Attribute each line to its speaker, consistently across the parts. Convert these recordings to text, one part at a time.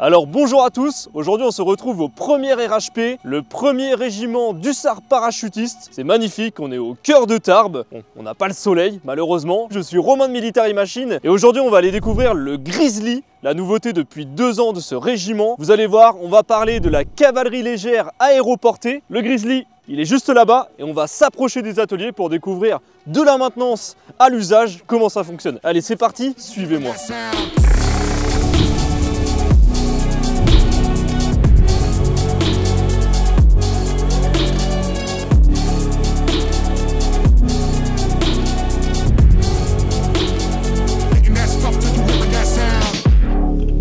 Speaker 1: Alors bonjour à tous, aujourd'hui on se retrouve au premier RHP, le premier régiment d'hussards parachutistes. C'est magnifique, on est au cœur de Tarbes. Bon, on n'a pas le soleil malheureusement. Je suis Romain de Military Machine et aujourd'hui on va aller découvrir le Grizzly, la nouveauté depuis 2 ans de ce régiment. Vous allez voir, on va parler de la cavalerie légère aéroportée. Le Grizzly, il est juste là-bas et on va s'approcher des ateliers pour découvrir de la maintenance à l'usage, comment ça fonctionne. Allez c'est parti, suivez-moi.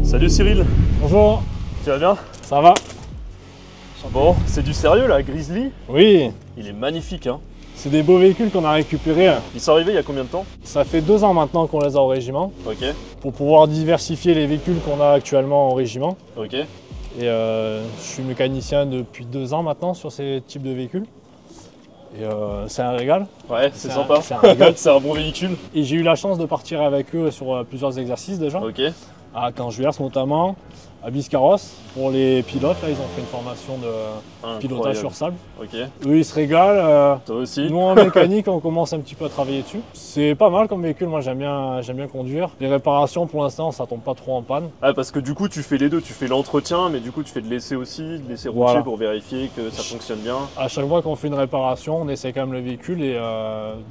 Speaker 1: Salut Cyril.
Speaker 2: Bonjour.
Speaker 1: Tu vas bien?
Speaker 2: Ça va?
Speaker 1: Bon, c'est du sérieux là, Grizzly?
Speaker 2: Oui.
Speaker 1: Il est magnifique hein.
Speaker 2: C'est des beaux véhicules qu'on a récupérés.
Speaker 1: Ils sont arrivés il y a combien de temps?
Speaker 2: Ça fait 2 ans maintenant qu'on les a au régiment.
Speaker 1: Ok.
Speaker 2: Pour pouvoir diversifier les véhicules qu'on a actuellement au régiment.
Speaker 1: Ok.
Speaker 2: Et je suis mécanicien depuis 2 ans maintenant sur ces types de véhicules. Et c'est un régal.
Speaker 1: Ouais, c'est sympa.
Speaker 2: C'est un régal.
Speaker 1: C'est un bon véhicule.
Speaker 2: Et j'ai eu la chance de partir avec eux sur plusieurs exercices déjà.
Speaker 1: Ok.
Speaker 2: À Canjuers notamment, à Biscarros. Pour les pilotes, là, ils ont fait une formation de pilotage sur sable.
Speaker 1: Ok.
Speaker 2: Eux, ils se régalent.
Speaker 1: Toi aussi?
Speaker 2: Nous, en mécanique, on commence un petit peu à travailler dessus. C'est pas mal comme véhicule, moi j'aime bien conduire. Les réparations, pour l'instant, ça tombe pas trop en panne.
Speaker 1: Ah, parce que du coup, tu fais les deux. Tu fais l'entretien, mais du coup, tu fais de l'essai aussi, de l'essai routier
Speaker 2: Voilà.
Speaker 1: pour vérifier que ça fonctionne bien.
Speaker 2: À chaque fois qu'on fait une réparation, on essaie quand même le véhicule et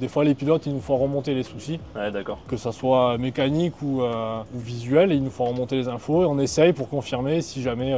Speaker 2: des fois, les pilotes, ils nous font remonter les soucis.
Speaker 1: Ouais, d'accord.
Speaker 2: Que ça soit mécanique ou visuel, et ils nous font remonter les infos et on essaye pour confirmer si jamais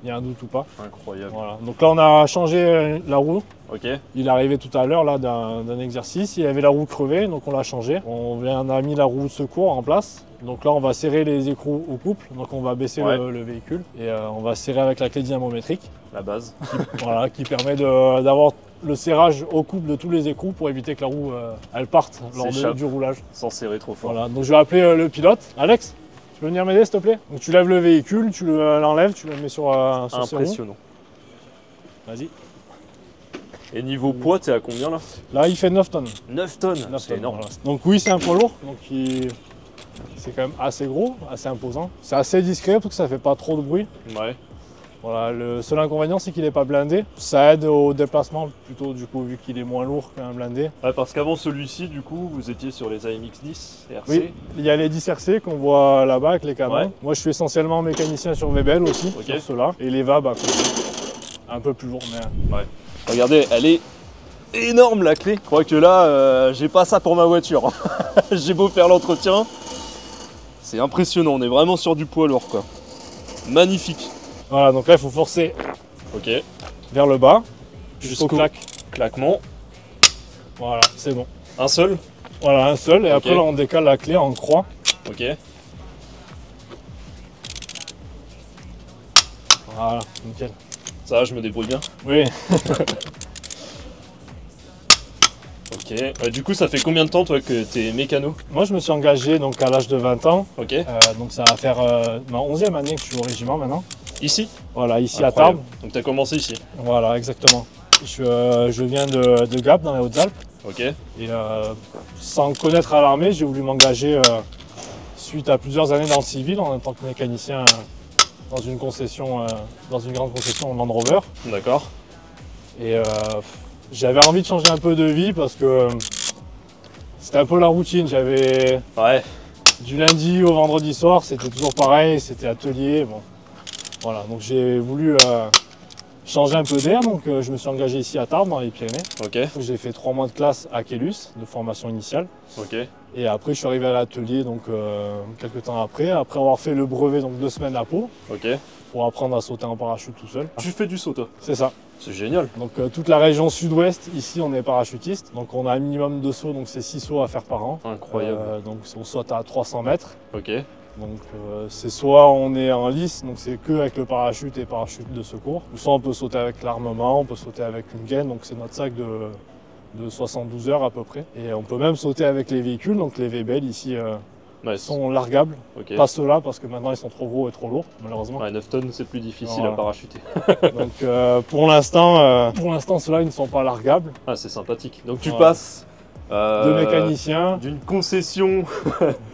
Speaker 2: il y a un doute ou pas.
Speaker 1: Incroyable.
Speaker 2: Voilà. Donc là, on a changé la roue.
Speaker 1: Ok.
Speaker 2: Il est arrivé tout à l'heure là d'un exercice, il y avait la roue crevée, donc on l'a changé. On a mis la roue de secours en place. Donc là, on va serrer les écrous au couple, donc on va baisser le véhicule et on va serrer avec la clé dynamométrique.
Speaker 1: La base.
Speaker 2: Voilà, qui permet d'avoir le serrage au couple de tous les écrous pour éviter que la roue elle parte lors du roulage.
Speaker 1: Sans serrer trop fort.
Speaker 2: Voilà, donc je vais appeler le pilote. Alex, tu peux venir m'aider s'il te plaît? Donc tu lèves le véhicule, tu l'enlèves, tu le mets sur ses roues.
Speaker 1: Impressionnant.
Speaker 2: Vas-y.
Speaker 1: Et niveau poids, t'es à combien là?
Speaker 2: Là, il fait 9 tonnes.
Speaker 1: 9 tonnes,
Speaker 2: 9
Speaker 1: c'est
Speaker 2: tonnes,
Speaker 1: énorme.
Speaker 2: voilà. Donc oui, c'est un poids lourd, donc c'est quand même assez gros, assez imposant. C'est assez discret parce que ça fait pas trop de bruit.
Speaker 1: Ouais.
Speaker 2: Voilà, le seul inconvénient, c'est qu'il n'est pas blindé. Ça aide au déplacement plutôt du coup, vu qu'il est moins lourd qu'un blindé.
Speaker 1: Ouais, parce qu'avant celui-ci, du coup, vous étiez sur les AMX10 RC.
Speaker 2: Oui, il y a les 10 RC qu'on voit là-bas avec les canons.
Speaker 1: Ouais.
Speaker 2: Moi, je suis essentiellement mécanicien sur Webel aussi,
Speaker 1: Ok.
Speaker 2: sur ceux-là. Et les VAB à côté. Un peu plus lourd, mais...
Speaker 1: Ouais. Regardez, elle est énorme la clé. Je crois que là, j'ai pas ça pour ma voiture. J'ai beau faire l'entretien. C'est impressionnant, on est vraiment sur du poids lourd quoi. Magnifique.
Speaker 2: Voilà, donc là, il faut forcer
Speaker 1: Ok.
Speaker 2: vers le bas,
Speaker 1: Jusqu'au
Speaker 2: claquement. Voilà, c'est bon.
Speaker 1: Un seul.
Speaker 2: Voilà, un seul. Et
Speaker 1: Ok.
Speaker 2: après, là, on décale la clé en croix.
Speaker 1: Ok.
Speaker 2: Voilà, nickel.
Speaker 1: Ça, je me débrouille bien.
Speaker 2: Oui.
Speaker 1: Ok. Du coup, ça fait combien de temps toi que t'es mécano?
Speaker 2: Moi, je me suis engagé donc à l'âge de 20 ans.
Speaker 1: Ok.
Speaker 2: Donc ça va faire ma 11e année que je suis au régiment maintenant.
Speaker 1: Ici?
Speaker 2: Voilà, ici
Speaker 1: Incroyable.
Speaker 2: à Tarbes.
Speaker 1: Donc t'as commencé ici.
Speaker 2: Voilà, exactement. Je viens de Gap, dans les Hautes-Alpes.
Speaker 1: Ok.
Speaker 2: Et sans connaître à l'armée, j'ai voulu m'engager suite à plusieurs années dans le civil en tant que mécanicien dans une concession, dans une grande concession Land Rover.
Speaker 1: D'accord.
Speaker 2: Et j'avais envie de changer un peu de vie parce que c'était un peu la routine. J'avais
Speaker 1: Ouais.
Speaker 2: du lundi au vendredi soir, c'était toujours pareil, c'était atelier. Bon. Voilà, donc j'ai voulu changer un peu d'air, donc je me suis engagé ici à Tarbes, dans les Pyrénées.
Speaker 1: Ok.
Speaker 2: J'ai fait 3 mois de classe à Kélus, de formation initiale.
Speaker 1: Ok.
Speaker 2: Et après, je suis arrivé à l'atelier donc quelques temps après avoir fait le brevet, donc 2 semaines à Pau,
Speaker 1: Ok.
Speaker 2: pour apprendre à sauter en parachute tout seul.
Speaker 1: Tu fais du saut toi?
Speaker 2: C'est ça.
Speaker 1: C'est génial.
Speaker 2: Donc toute la région sud-ouest, ici on est parachutiste. Donc on a un minimum de sauts, donc c'est 6 sauts à faire par an.
Speaker 1: Incroyable.
Speaker 2: Donc on saute à 300 mètres.
Speaker 1: Ok.
Speaker 2: Donc c'est soit on est en lice, donc c'est que avec le parachute et parachute de secours. Ou soit on peut sauter avec l'armement, on peut sauter avec une gaine, donc c'est notre sac de 72 heures à peu près. Et on peut même sauter avec les véhicules, donc les VBL ici
Speaker 1: Ouais,
Speaker 2: sont largables.
Speaker 1: ok.
Speaker 2: Pas ceux-là parce que maintenant ils sont trop gros et trop lourds, malheureusement.
Speaker 1: Ouais, 9 tonnes, c'est plus difficile
Speaker 2: Voilà.
Speaker 1: à parachuter.
Speaker 2: Donc pour l'instant ceux-là ils ne sont pas largables.
Speaker 1: Ah, c'est sympathique. Donc tu
Speaker 2: Ouais.
Speaker 1: passes
Speaker 2: De mécaniciens,
Speaker 1: d'une concession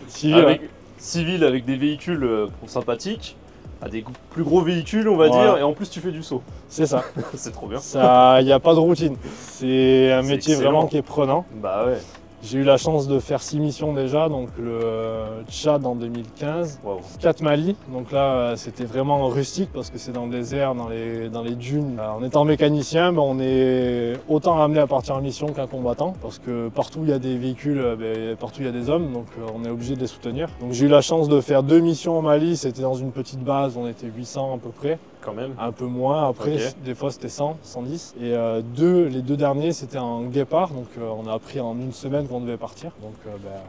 Speaker 2: civils,
Speaker 1: civile avec des véhicules sympathiques à des plus gros véhicules, on va dire, et en plus tu fais du saut.
Speaker 2: C'est ça.
Speaker 1: C'est trop bien.
Speaker 2: Il n'y a pas de routine. C'est un métier vraiment qui est prenant.
Speaker 1: Bah ouais.
Speaker 2: J'ai eu la chance de faire 6 missions déjà, donc le Tchad en 2015,
Speaker 1: Wow.
Speaker 2: 4 Mali, donc là c'était vraiment rustique parce que c'est dans le désert, dans les dunes. En étant mécanicien, on est autant amené à partir en mission qu'un combattant parce que partout il y a des véhicules, partout il y a des hommes, donc on est obligé de les soutenir. Donc j'ai eu la chance de faire 2 missions au Mali, c'était dans une petite base, on était 800 à peu près.
Speaker 1: Quand même.
Speaker 2: Un peu moins, après des fois c'était 100, 110. Et les deux derniers c'était en guépard, donc on a appris en une semaine qu'on devait partir. Donc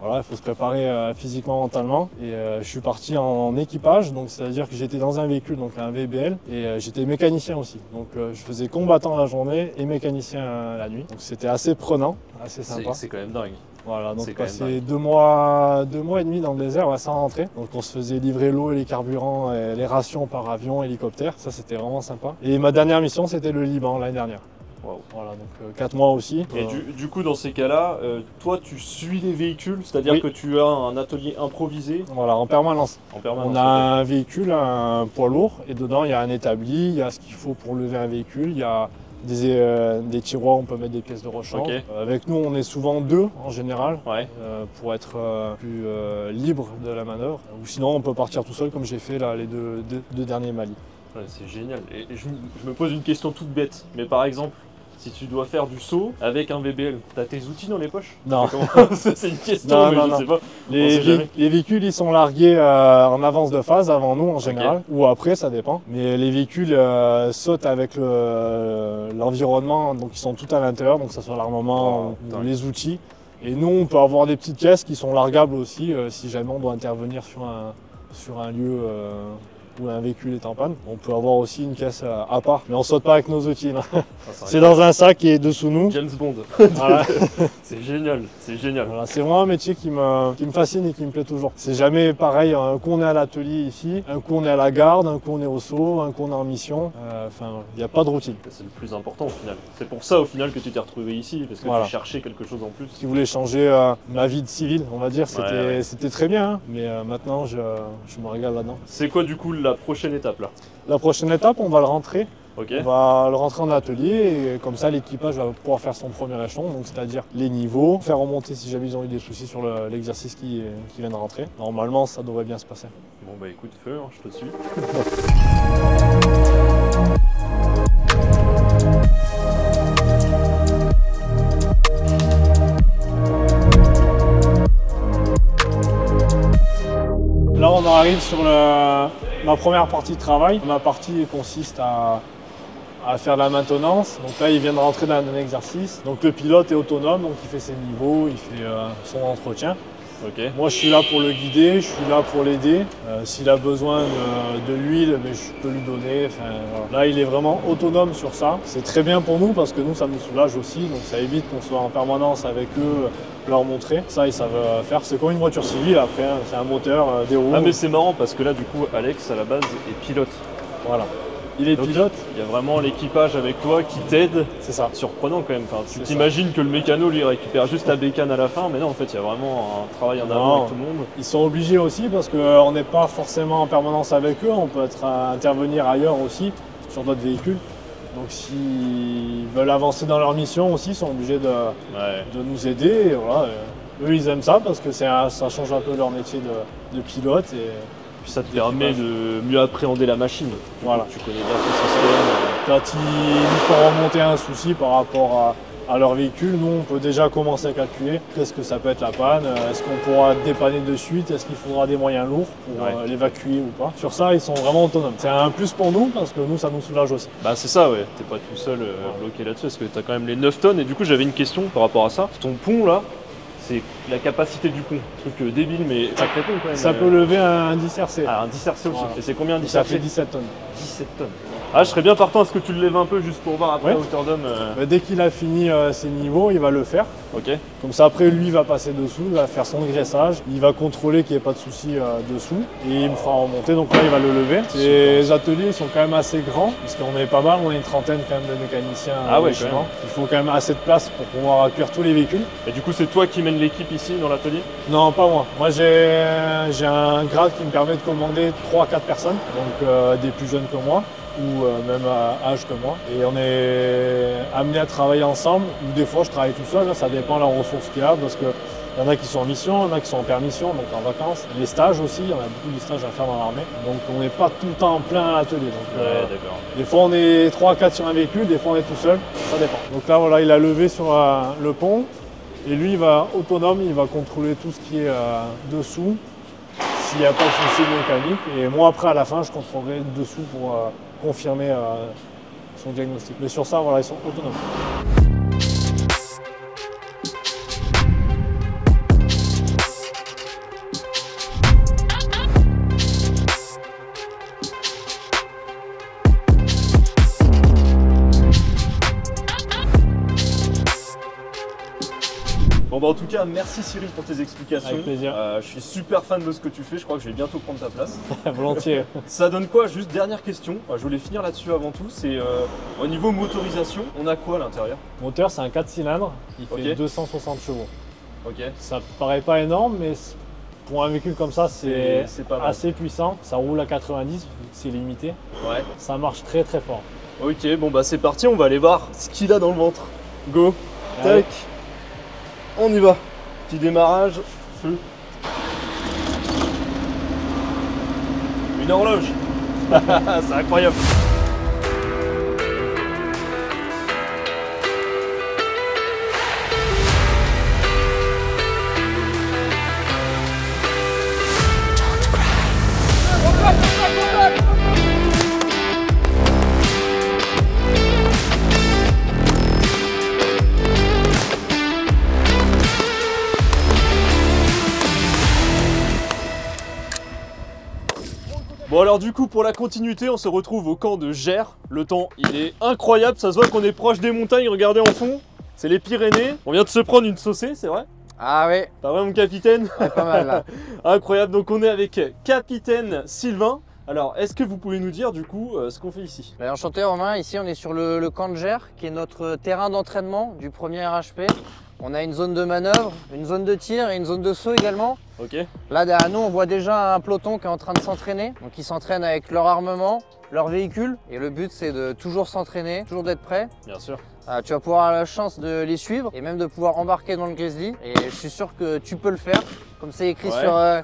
Speaker 2: voilà, il faut se préparer physiquement, mentalement. Et je suis parti en équipage, donc c'est-à-dire que j'étais dans un véhicule, donc un VBL, et j'étais mécanicien aussi. Donc je faisais combattant la journée et mécanicien la nuit. Donc c'était assez prenant, assez sympa.
Speaker 1: C'est quand même dingue.
Speaker 2: Voilà, donc passé 2 mois et demi dans le désert sans rentrer. Donc on se faisait livrer l'eau et les carburants et les rations par avion, hélicoptère. Ça c'était vraiment sympa. Et ma dernière mission c'était le Liban l'année dernière.
Speaker 1: Wow.
Speaker 2: Voilà, donc 4 mois aussi.
Speaker 1: Et du coup dans ces cas-là, toi tu suis les véhicules, c'est-à-dire que tu as un atelier improvisé?
Speaker 2: Voilà, en permanence. On a un véhicule, un poids lourd, et dedans il y a un établi, il y a ce qu'il faut pour lever un véhicule, il y a des tiroirs où on peut mettre des pièces de rechange. Avec nous, on est souvent 2 en général, pour être plus libre de la manœuvre. Ou sinon, on peut partir tout seul comme j'ai fait là, les deux derniers Mali.
Speaker 1: Ouais, c'est génial. Et je me pose une question toute bête, mais par exemple, si tu dois faire du saut avec un VBL, t'as tes outils dans les poches?
Speaker 2: Non.
Speaker 1: C'est une question, mais je sais pas.
Speaker 2: Les véhicules, ils sont largués en avance de phase avant nous en général, ou après, ça dépend. Mais les véhicules sautent avec l'environnement, donc ils sont tout à l'intérieur, donc ça soit l'armement ou les outils. Et nous, on peut avoir des petites caisses qui sont largables aussi, si jamais on doit intervenir sur un lieu où un véhicule est en panne. On peut avoir aussi une caisse à part, mais on saute pas avec nos outils. C'est dans un sac qui est dessous nous.
Speaker 1: James Bond.
Speaker 2: Voilà.
Speaker 1: C'est génial, c'est génial.
Speaker 2: Voilà, c'est vraiment un métier qui me fascine et qui me plaît toujours. C'est jamais pareil, un coup on est à l'atelier ici, un coup on est à la garde, un coup on est au saut, un coup on est en mission. Enfin, il n'y a pas de routine.
Speaker 1: C'est le plus important au final. C'est pour ça au final que tu t'es retrouvé ici, parce que tu cherchais quelque chose en plus.
Speaker 2: Qui voulait changer ma vie de civil, on va dire, c'était très bien, hein. Mais maintenant je me régale là-dedans.
Speaker 1: C'est quoi du coup la prochaine étape là?
Speaker 2: La prochaine étape, on va le rentrer.
Speaker 1: Okay.
Speaker 2: On va le rentrer en atelier et comme ça l'équipage va pouvoir faire son premier échelon, donc c'est-à-dire les niveaux, faire remonter si jamais ils ont eu des soucis sur l'exercice qui vient de rentrer. Normalement ça devrait bien se passer.
Speaker 1: Bon bah écoute feu, hein, je te suis.
Speaker 2: Là on arrive sur ma première partie de travail. Ma partie consiste à faire de la maintenance. Donc là, il vient de rentrer dans un exercice. Donc le pilote est autonome, donc il fait ses niveaux, il fait son entretien. Moi, je suis là pour le guider, je suis là pour l'aider. S'il a besoin de l'huile, je peux lui donner. Enfin, voilà. Là, il est vraiment autonome sur ça. C'est très bien pour nous parce que nous, ça nous soulage aussi. Donc ça évite qu'on soit en permanence avec eux, leur montrer. Ça, ils savent faire. C'est comme une voiture civile après, hein. C'est un moteur, des roues.
Speaker 1: Ah mais c'est marrant parce que là, du coup, Alex, à la base, est pilote.
Speaker 2: Voilà. Il est pilote.
Speaker 1: Il y a vraiment l'équipage avec toi qui t'aide.
Speaker 2: C'est ça.
Speaker 1: Surprenant quand même. Enfin, tu t'imagines que le mécano lui récupère juste la bécane à la fin, mais non, en fait, il y a vraiment un travail en avant avec tout le monde.
Speaker 2: Ils sont obligés aussi parce qu'on n'est pas forcément en permanence avec eux. On peut intervenir ailleurs aussi sur d'autres véhicules. Donc s'ils veulent avancer dans leur mission aussi, ils sont obligés de nous aider. Et voilà. Eux, ils aiment ça parce que ça change un peu leur métier de pilote.
Speaker 1: Puis ça te permet de mieux appréhender la machine.
Speaker 2: Voilà.
Speaker 1: Tu connais bien ton système.
Speaker 2: Quand ils nous font remonter un souci par rapport à leur véhicule, nous on peut déjà commencer à calculer qu'est-ce que ça peut être la panne, est-ce qu'on pourra dépanner de suite, est-ce qu'il faudra des moyens lourds pour l'évacuer ou pas. Sur ça, ils sont vraiment autonomes. C'est un plus pour nous parce que nous, ça nous soulage aussi.
Speaker 1: Bah c'est ça, ouais. T'es pas tout seul bloqué là-dessus parce que t'as quand même les 9 tonnes. Et du coup, j'avais une question par rapport à ça. Ton pont là, c'est la capacité du pont. Truc débile, mais sacré pont quand même.
Speaker 2: Ça peut lever un 10 RC.
Speaker 1: Ah, un 10 RC aussi. Voilà. Et c'est combien un 10 RC?
Speaker 2: Ça fait 17 tonnes.
Speaker 1: 17 tonnes. Ah, je serais bien partant à ce que tu le lèves un peu juste pour voir après à hauteur d'homme.
Speaker 2: Dès qu'il a fini ses niveaux, il va le faire.
Speaker 1: Ok.
Speaker 2: Comme ça, après, lui, il va passer dessous, il va faire son graissage, il va contrôler qu'il n'y ait pas de souci dessous et il me fera remonter. Donc là, il va le lever. Les ateliers sont quand même assez grands parce qu'on est pas mal, on est une trentaine quand même de mécaniciens.
Speaker 1: Ah ouais, quand même.
Speaker 2: Il faut quand même assez de place pour pouvoir accueillir tous les véhicules.
Speaker 1: Et du coup, c'est toi qui mène l'équipe ici dans l'atelier?
Speaker 2: Non, pas moi. Moi, j'ai un grade qui me permet de commander 3-4 personnes, donc des plus jeunes que moi, ou même à âge que moi. Et on est amené à travailler ensemble, ou des fois je travaille tout seul, hein, ça dépend de la ressource qu'il y a, parce qu'il y en a qui sont en mission, il y en a qui sont en permission, donc en vacances. Les stages aussi, il y en a beaucoup de stages à faire dans l'armée, donc on n'est pas tout le temps en plein à l'atelier.
Speaker 1: D'accord.
Speaker 2: Des fois on est 3-4 sur un véhicule, des fois on est tout seul, ça dépend. Donc là voilà, il a levé sur le pont, et lui il va autonome, il va contrôler tout ce qui est dessous, s'il n'y a pas de souci mécanique. Et moi après à la fin je contrôlerai dessous pour confirmer son diagnostic. Mais sur ça, voilà, ils sont autonomes.
Speaker 1: Bon bah en tout cas, merci Cyril pour tes explications.
Speaker 2: Avec plaisir.
Speaker 1: Je suis super fan de ce que tu fais, je crois que je vais bientôt prendre ta place.
Speaker 2: Volontiers.
Speaker 1: Ça donne quoi? Juste dernière question, je voulais finir là-dessus avant tout, c'est au niveau motorisation, on a quoi à l'intérieur?
Speaker 2: Moteur, c'est un 4 cylindres, il fait
Speaker 1: Ok.
Speaker 2: 260 chevaux.
Speaker 1: Ok.
Speaker 2: Ça paraît pas énorme, mais pour un véhicule comme ça, c'est
Speaker 1: pas mal.
Speaker 2: assez puissant. Ça roule à 90, vu que c'est limité.
Speaker 1: Ouais.
Speaker 2: Ça marche très très fort.
Speaker 1: Ok, bon bah c'est parti, on va aller voir ce qu'il a dans le ventre. Go.
Speaker 2: Allez.
Speaker 1: Tac. On y va. Petit démarrage, feu. Une horloge. C'est incroyable. Bon alors du coup pour la continuité on se retrouve au camp de Gers. Le temps il est incroyable, ça se voit qu'on est proche des montagnes, regardez en fond, c'est les Pyrénées. On vient de se prendre une saucée, c'est vrai?
Speaker 3: Ah oui,
Speaker 1: Pas vrai mon capitaine?
Speaker 3: ouais, pas mal là.
Speaker 1: Incroyable, donc on est avec capitaine Sylvain. Alors est-ce que vous pouvez nous dire du coup ce qu'on fait ici?
Speaker 3: Ben, enchanté Romain, ici on est sur le camp de Gers qui est notre terrain d'entraînement du premier RHP. On a une zone de manœuvre, une zone de tir et une zone de saut également.
Speaker 1: Ok.
Speaker 3: Là derrière nous on voit déjà un peloton qui est en train de s'entraîner. Donc ils s'entraînent avec leur armement, leur véhicule. Et le but c'est de toujours s'entraîner, toujours d'être prêt.
Speaker 1: Bien sûr.
Speaker 3: Tu vas pouvoir avoir la chance de les suivre et même de pouvoir embarquer dans le Grizzly. Et je suis sûr que tu peux le faire, comme c'est écrit
Speaker 1: Ouais.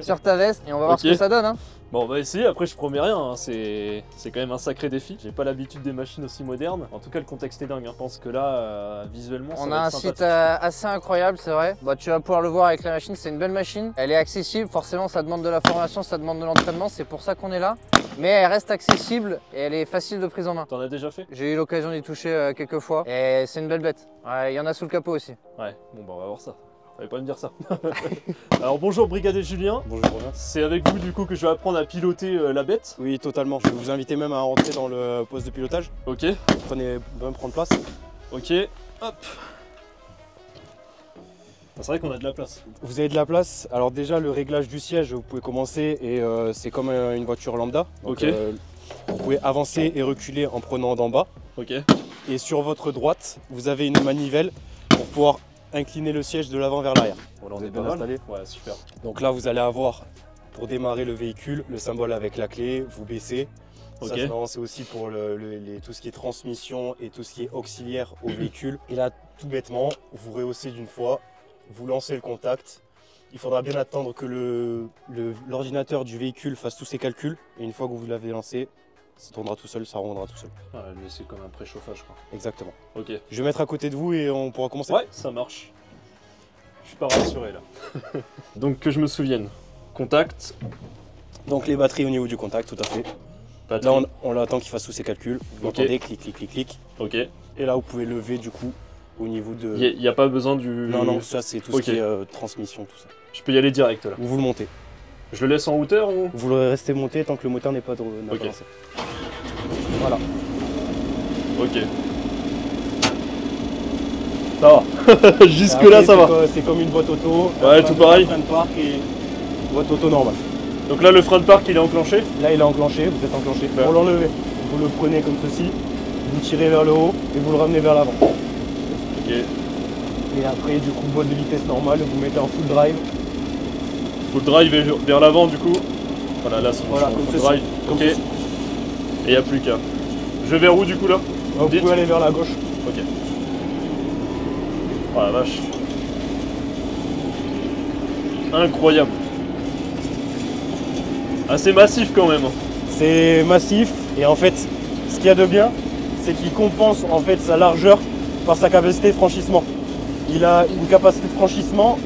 Speaker 3: sur ta veste. Et on va voir
Speaker 1: Ok.
Speaker 3: ce que ça donne. Hein.
Speaker 1: Bon on va essayer, après je promets rien, hein. C'est quand même un sacré défi. J'ai pas l'habitude des machines aussi modernes. En tout cas le contexte est dingue, hein. Je pense que là visuellement ça
Speaker 3: On
Speaker 1: va
Speaker 3: a un
Speaker 1: être
Speaker 3: site
Speaker 1: sympathique.
Speaker 3: assez incroyable, c'est vrai. Bah, tu vas pouvoir le voir avec la machine, c'est une belle machine. Elle est accessible, forcément ça demande de la formation, ça demande de l'entraînement, c'est pour ça qu'on est là. Mais elle reste accessible et elle est facile de prise en main.
Speaker 1: T'en as déjà fait?
Speaker 3: J'ai eu l'occasion d'y toucher quelques fois et c'est une belle bête. Ouais, il y en a sous le capot aussi.
Speaker 1: Ouais, bon bah on va voir ça. Fallait pas me dire ça. Alors bonjour brigadier Julien.
Speaker 4: Bonjour Romain.
Speaker 1: C'est avec vous du coup que je vais apprendre à piloter la bête.
Speaker 4: Oui, totalement. Je vais vous inviter même à rentrer dans le poste de pilotage.
Speaker 1: Ok,
Speaker 4: Prenez bien prendre place.
Speaker 1: ok, hop. C'est vrai qu'on a de la place.
Speaker 4: Vous avez de la place. Alors déjà, le réglage du siège, vous pouvez commencer et c'est comme une voiture lambda. Donc,
Speaker 1: Ok.
Speaker 4: Vous pouvez avancer et reculer en prenant d'en bas.
Speaker 1: Ok,
Speaker 4: Et sur votre droite, vous avez une manivelle pour pouvoir incliner le siège de l'avant vers l'arrière.
Speaker 1: voilà, on
Speaker 4: Vous
Speaker 1: est
Speaker 4: êtes
Speaker 1: bien
Speaker 4: bien
Speaker 1: installé.
Speaker 4: installé?
Speaker 1: Ouais, super.
Speaker 4: Donc là, vous allez avoir, pour démarrer le véhicule, le symbole avec la clé, vous baissez.
Speaker 1: Ok.
Speaker 4: Ça, c'est aussi pour tout ce qui est transmission et tout ce qui est auxiliaire au véhicule. Et là, tout bêtement, vous rehaussez d'une fois, vous lancez le contact. Il faudra bien attendre que l'ordinateur du véhicule fasse tous ses calculs. Et une fois que vous l'avez lancé, ça tournera tout seul, ça rendra tout seul.
Speaker 1: Ah, mais c'est comme un préchauffage quoi.
Speaker 4: Exactement.
Speaker 1: Ok.
Speaker 4: Je vais mettre à côté de vous et on pourra commencer.
Speaker 1: Ouais, ça marche. Je suis pas rassuré là. Donc que je me souvienne. Contact.
Speaker 4: Donc les batteries au niveau du contact, tout à fait.
Speaker 1: Batterie.
Speaker 4: Là, on attend qu'il fasse tous ses calculs. Vous
Speaker 1: Ok.
Speaker 4: entendez, clic, clic, clic, clic.
Speaker 1: Ok.
Speaker 4: Et là, vous pouvez lever du coup au niveau de...
Speaker 1: Il n'y a pas besoin du...
Speaker 4: Non, non, ça c'est tout
Speaker 1: Ok.
Speaker 4: ce qui est transmission, tout ça.
Speaker 1: Je peux y aller direct là.
Speaker 4: Vous le montez.
Speaker 1: Je le laisse en hauteur ou...
Speaker 4: Vous le restez monté tant que le moteur n'est pas, n'a
Speaker 1: Ok.
Speaker 4: pas lancé. Voilà.
Speaker 1: Ok. Ça va. Jusque là, ça va.
Speaker 4: C'est comme une boîte auto.
Speaker 1: Ouais, tout pareil.
Speaker 4: Frein de parc et boîte auto normale.
Speaker 1: Donc là, le frein de parc, il est enclenché.
Speaker 4: Là, il est enclenché, vous êtes enclenché.
Speaker 1: Ouais.
Speaker 4: Pour l'enlever, vous le prenez comme ceci, vous tirez vers le haut et vous le ramenez vers l'avant.
Speaker 1: Ok.
Speaker 4: Et après, du coup, boîte de vitesse normale, vous mettez en full drive.
Speaker 1: Faut le drive vers l'avant, du coup. Voilà, là, c'est
Speaker 4: Voilà,
Speaker 1: full
Speaker 4: comme ceci.
Speaker 1: drive.
Speaker 4: Comme
Speaker 1: Ok.
Speaker 4: ceci.
Speaker 1: Et il n'y a plus qu'à. Je vais vers où, du coup, là?
Speaker 4: Vous
Speaker 1: Dites.
Speaker 4: pouvez aller vers la gauche.
Speaker 1: Ok. Oh la vache. Incroyable. Assez massif quand même.
Speaker 4: C'est massif et en fait, ce qu'il y a de bien, c'est qu'il compense en fait sa largeur par sa capacité de franchissement. Il a une capacité de franchissement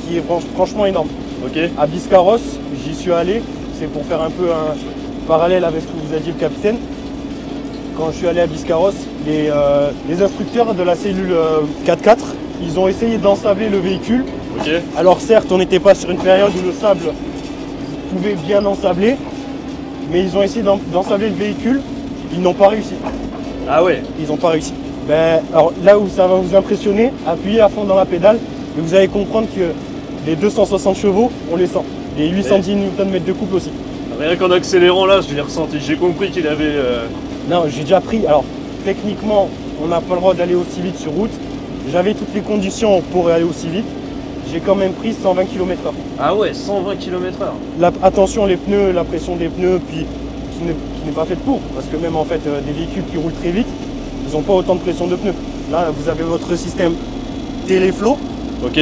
Speaker 4: qui est franchement énorme.
Speaker 1: Ok.
Speaker 4: À Biscarrosse, j'y suis allé, c'est pour faire un peu un parallèle avec ce que vous a dit le capitaine. Quand je suis allé à Biscarrosse, les instructeurs de la cellule 4-4, ils ont essayé d'ensabler le véhicule.
Speaker 1: Ok.
Speaker 4: Alors certes, on n'était pas sur une période où le sable pouvait bien ensabler, mais ils ont essayé d'ensabler le véhicule, ils n'ont pas réussi.
Speaker 1: Ah ouais.
Speaker 4: Ils n'ont pas réussi. Alors là où ça va vous impressionner, appuyez à fond dans la pédale et vous allez comprendre que les 260 chevaux, on les sent. Les 810 Nm de couple aussi.
Speaker 1: Rien qu'en accélérant là, je l'ai ressenti. J'ai compris qu'il avait.
Speaker 4: Non, j'ai déjà pris. Alors techniquement, on n'a pas le droit d'aller aussi vite sur route. J'avais toutes les conditions pour aller aussi vite. J'ai quand même pris 120 km/h.
Speaker 1: Ah ouais, 120 km/h.
Speaker 4: Attention, les pneus, la pression des pneus, puis qui n'est pas faite pour. Parce que même en fait, des véhicules qui roulent très vite, ils n'ont pas autant de pression de pneus. Là, vous avez votre système Téléflow.
Speaker 1: Ok.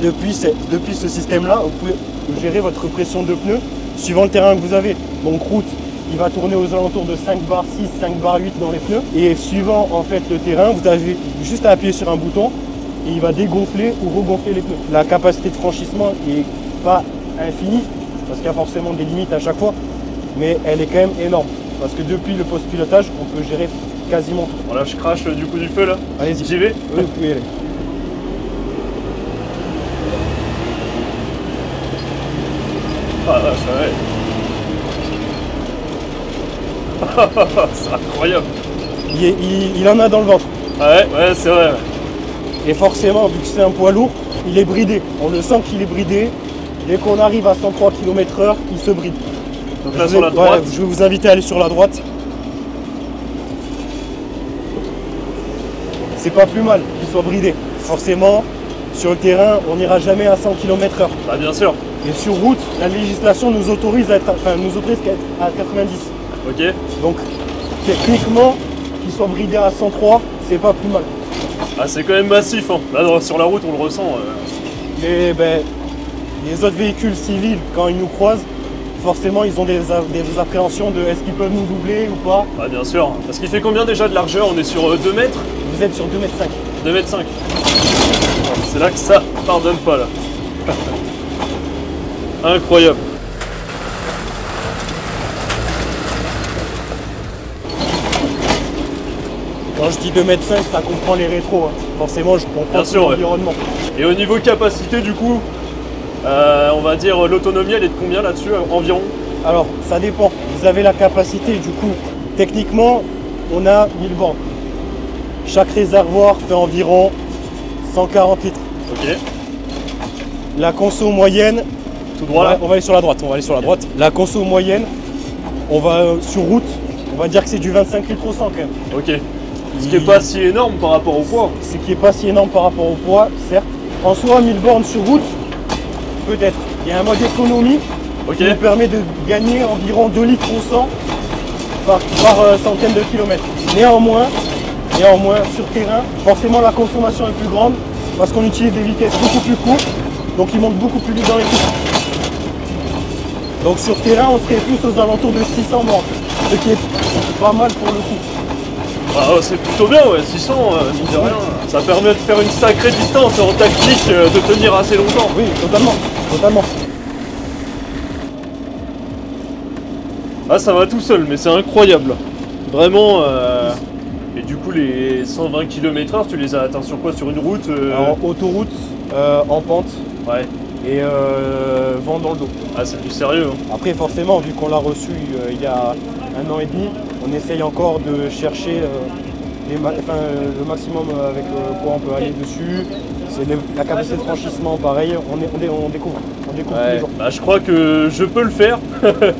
Speaker 4: Depuis ce système-là, vous pouvez gérer votre pression de pneus suivant le terrain que vous avez. Donc route, il va tourner aux alentours de 5 bar 6, 5 bar 8 dans les pneus. Et suivant en fait le terrain, vous avez juste à appuyer sur un bouton et il va dégonfler ou regonfler les pneus. La capacité de franchissement n'est pas infinie, parce qu'il y a forcément des limites à chaque fois, mais elle est quand même énorme. Parce que depuis le post-pilotage, on peut gérer quasiment tout.
Speaker 1: Voilà, je crache du coup du feu là.
Speaker 4: Allez-y.
Speaker 1: J'y vais.
Speaker 4: Oui, vous pouvez y aller.
Speaker 1: Ah vache, ouais. C'est incroyable.
Speaker 4: Il en a dans le ventre.
Speaker 1: Ah ouais, c'est vrai.
Speaker 4: Et forcément, vu que c'est un poids lourd, il est bridé. On le sent qu'il est bridé. Dès qu'on arrive à 103 km/h, il se bride.
Speaker 1: Donc là sur la droite.
Speaker 4: Je vais vous inviter à aller sur la droite. C'est pas plus mal qu'il soit bridé. Forcément, sur le terrain, on n'ira jamais à 100 km/h.
Speaker 1: Bah bien sûr.
Speaker 4: Et sur route, la législation nous autorise qu'à être à 90.
Speaker 1: Ok.
Speaker 4: Donc techniquement, qu'il soit bridé à 103, c'est pas plus mal.
Speaker 1: Ah c'est quand même massif hein. Là sur la route on le ressent.
Speaker 4: Mais les autres véhicules civils, quand ils nous croisent, forcément ils ont des appréhensions de est-ce qu'ils peuvent nous doubler ou pas.
Speaker 1: Bah bien sûr. Parce qu'il fait combien déjà de largeur? On est sur 2 mètres?
Speaker 4: Vous êtes sur 2,5 m.
Speaker 1: 2 mètres 5. C'est là que ça pardonne pas là. Incroyable.
Speaker 4: Quand je dis 2,5 m, ça comprend les rétros. Hein. Forcément, je comprends
Speaker 1: Bien sûr, ouais.
Speaker 4: l'environnement.
Speaker 1: Et au niveau capacité du coup, on va dire l'autonomie elle est de combien là-dessus environ?
Speaker 4: Alors, ça dépend. Vous avez la capacité, du coup, techniquement, on a 1000 bornes. Chaque réservoir fait environ 140 litres.
Speaker 1: Ok.
Speaker 4: La conso moyenne,
Speaker 1: Tout droit là?
Speaker 4: on va aller sur la droite. La conso moyenne, on va sur route, on va dire que c'est du 25 litres au 100 quand même.
Speaker 1: Ok. Ce qui est pas si énorme par rapport au poids.
Speaker 4: Ce qui n'est pas si énorme par rapport au poids, certes. En soi, 1000 bornes sur route, peut-être. Il y a un mode économie
Speaker 1: Ok.
Speaker 4: qui nous permet de gagner environ 2 litres au 100 par centaine de kilomètres. Néanmoins, sur terrain, forcément la consommation est plus grande parce qu'on utilise des vitesses beaucoup plus courtes, donc ils montent beaucoup plus vite dans les pistes. Donc sur terrain, on serait plus aux alentours de 600 bornes, ce qui est pas mal pour le coup.
Speaker 1: Ah, c'est plutôt bien, ouais, 600, mine de rien. Ça permet de faire une sacrée distance en tactique, de tenir assez longtemps.
Speaker 4: Oui, totalement.
Speaker 1: Ah, ça va tout seul, mais c'est incroyable. Vraiment. Et du coup, les 120 km/h, tu les as atteints sur quoi? Sur une route
Speaker 4: Alors, autoroute, en pente
Speaker 1: Ouais.
Speaker 4: et vent dans le dos.
Speaker 1: Ah, c'est du sérieux. Hein.
Speaker 4: Après, forcément, vu qu'on l'a reçu il y a 1 an et demi, on essaye encore de chercher le maximum avec quoi on peut aller dessus. C'est la capacité de franchissement, pareil, on découvre tous les jours.
Speaker 1: Bah, je crois que je peux le faire.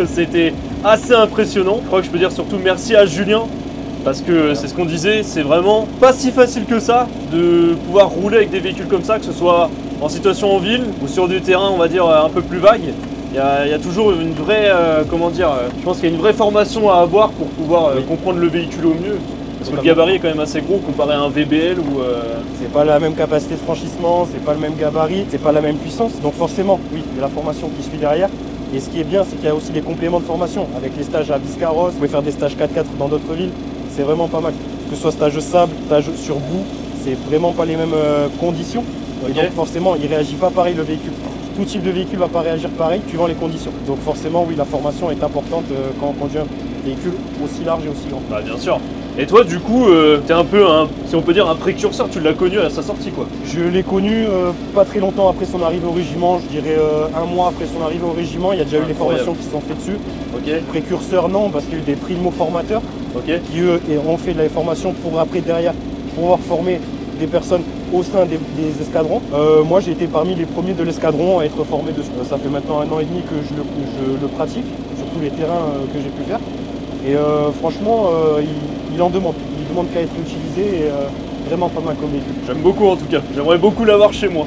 Speaker 1: C'était assez impressionnant. Je crois que je peux dire surtout merci à Julien. Parce que c'est ce qu'on disait, c'est vraiment pas si facile que ça de pouvoir rouler avec des véhicules comme ça, que ce soit en situation en ville ou sur du terrain, on va dire, un peu plus vague. Il y a toujours une vraie, je pense qu'il y a une vraie formation à avoir pour pouvoir comprendre le véhicule au mieux. Parce que le gabarit est quand même assez gros comparé à un VBL ou...
Speaker 4: C'est pas la même capacité de franchissement, c'est pas le même gabarit, c'est pas la même puissance. Donc forcément, oui, il y a la formation qui suit derrière. Et ce qui est bien, c'est qu'il y a aussi des compléments de formation. Avec les stages à Biscarrosse, vous pouvez faire des stages 4x4 dans d'autres villes. C'est vraiment pas mal. Que ce soit stage sable, stage sur boue, c'est vraiment pas les mêmes conditions. Et donc forcément, il réagit pas pareil le véhicule. Tout type de véhicule va pas réagir pareil suivant les conditions. Donc forcément, oui, la formation est importante quand on conduit un véhicule aussi large et aussi grand.
Speaker 1: Bah bien sûr. Et toi, du coup, t'es un peu si on peut dire, un précurseur, tu l'as connu à sa sortie, quoi.
Speaker 4: Je l'ai connu pas très longtemps après son arrivée au régiment, je dirais un mois après son arrivée au régiment, il y a déjà eu des formations qui se sont faites dessus. Précurseur non, parce qu'il y a eu des primo-formateurs qui eux ont fait de la formation pour après derrière pouvoir former des personnes au sein des escadrons. Moi j'ai été parmi les premiers de l'escadron à être formé dessus. Ça fait maintenant 1 an et demi que je le pratique, sur tous les terrains que j'ai pu faire. Et franchement, il en demande. Il demande qu'à être utilisé et vraiment pas mal comme véhicule.
Speaker 1: J'aime beaucoup en tout cas. J'aimerais beaucoup l'avoir chez moi.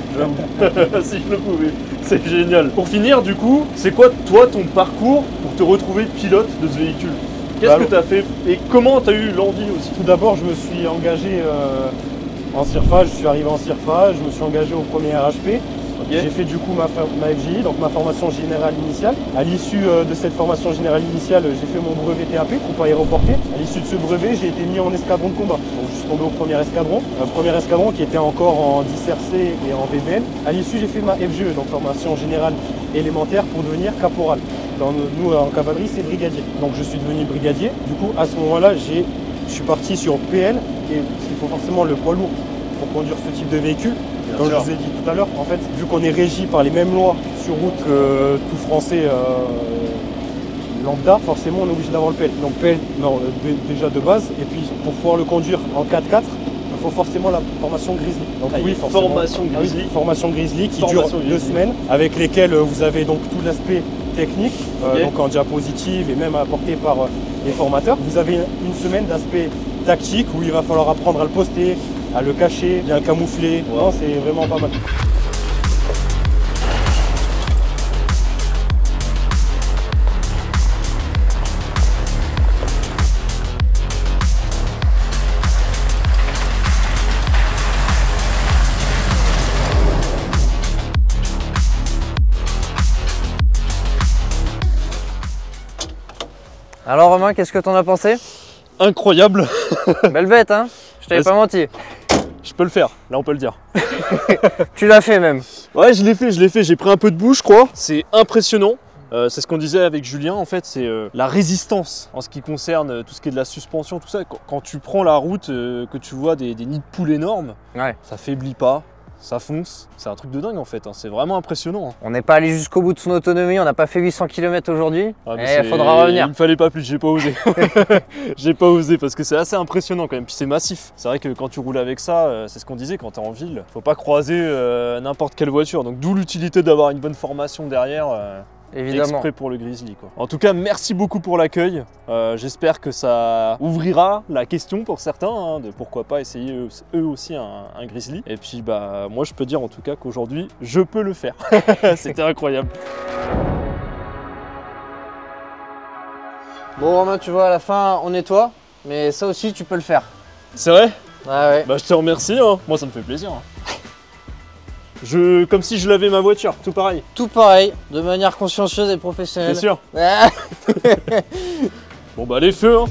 Speaker 1: Si je le pouvais. C'est génial. Pour finir, du coup, c'est quoi toi ton parcours pour te retrouver pilote de ce véhicule? Qu'est-ce que tu as fait et comment tu as eu l'envie aussi?
Speaker 4: Tout d'abord, je me suis engagé en CIRFA. Je suis arrivé en CIRFA. Je me suis engagé au premier RHP. J'ai fait du coup ma FGI, donc ma formation générale initiale. À l'issue de cette formation générale initiale, j'ai fait mon brevet TAP, troupe aéroportée. À l'issue de ce brevet, j'ai été mis en escadron de combat. Donc je suis tombé au premier escadron qui était encore en 10RC et en VBN. À l'issue, j'ai fait ma FGE, donc formation générale élémentaire pour devenir caporal. Nous, en cavalerie, c'est brigadier. Donc je suis devenu brigadier. Du coup, à ce moment-là, je suis parti sur PL, et il faut forcément le poids lourd pour conduire ce type de véhicule. Comme je vous ai dit tout à l'heure, en fait, vu qu'on est régi par les mêmes lois sur route que tout français lambda, forcément on est obligé d'avoir le PL. Donc PL déjà de base, et puis pour pouvoir le conduire en 4x4, il faut forcément la formation Grizzly. Donc oui, forcément. Formation Grizzly qui dure 2 semaines, avec lesquelles vous avez donc tout l'aspect technique, donc en diapositive et même apporté par les formateurs. Vous avez une semaine d'aspect tactique où il va falloir apprendre à le poster, à le cacher, bien le camoufler. Non, c'est vraiment pas mal.
Speaker 3: Alors Romain, qu'est-ce que t'en as pensé?
Speaker 1: Incroyable.
Speaker 3: Belle bête, hein? Je t'avais pas menti.
Speaker 1: Je peux le faire, là on peut le dire.
Speaker 3: Tu l'as fait même?
Speaker 1: Ouais, je l'ai fait, j'ai pris un peu de boue je crois. C'est impressionnant. C'est ce qu'on disait avec Julien, en fait, c'est la résistance en ce qui concerne tout ce qui est de la suspension, tout ça. Quand tu prends la route, que tu vois des nids de poules énormes, ça faiblit pas, ça fonce. C'est un truc de dingue en fait, hein. C'est vraiment impressionnant. Hein.
Speaker 3: On n'est pas allé jusqu'au bout de son autonomie, on n'a pas fait 800 km aujourd'hui, il faudra revenir.
Speaker 1: Il me fallait pas plus, j'ai pas osé. J'ai pas osé parce que c'est assez impressionnant quand même, puis c'est massif. C'est vrai que quand tu roules avec ça, c'est ce qu'on disait, quand tu es en ville, faut pas croiser n'importe quelle voiture. Donc d'où l'utilité d'avoir une bonne formation derrière.
Speaker 3: Évidemment.
Speaker 1: Exprès pour le Grizzly quoi. En tout cas, merci beaucoup pour l'accueil. J'espère que ça ouvrira la question pour certains hein, de pourquoi pas essayer eux aussi un Grizzly. Et puis bah moi je peux dire en tout cas qu'aujourd'hui je peux le faire. C'était incroyable.
Speaker 3: Bon Romain, tu vois à la fin on nettoie, mais ça aussi tu peux le faire.
Speaker 1: C'est vrai?
Speaker 3: Ouais.
Speaker 1: Bah je te remercie, hein. Moi ça me fait plaisir. Hein. Comme si je lavais ma voiture, tout pareil.
Speaker 3: Tout pareil, de manière consciencieuse et professionnelle.
Speaker 1: C'est sûr. Bon bah les feux hein.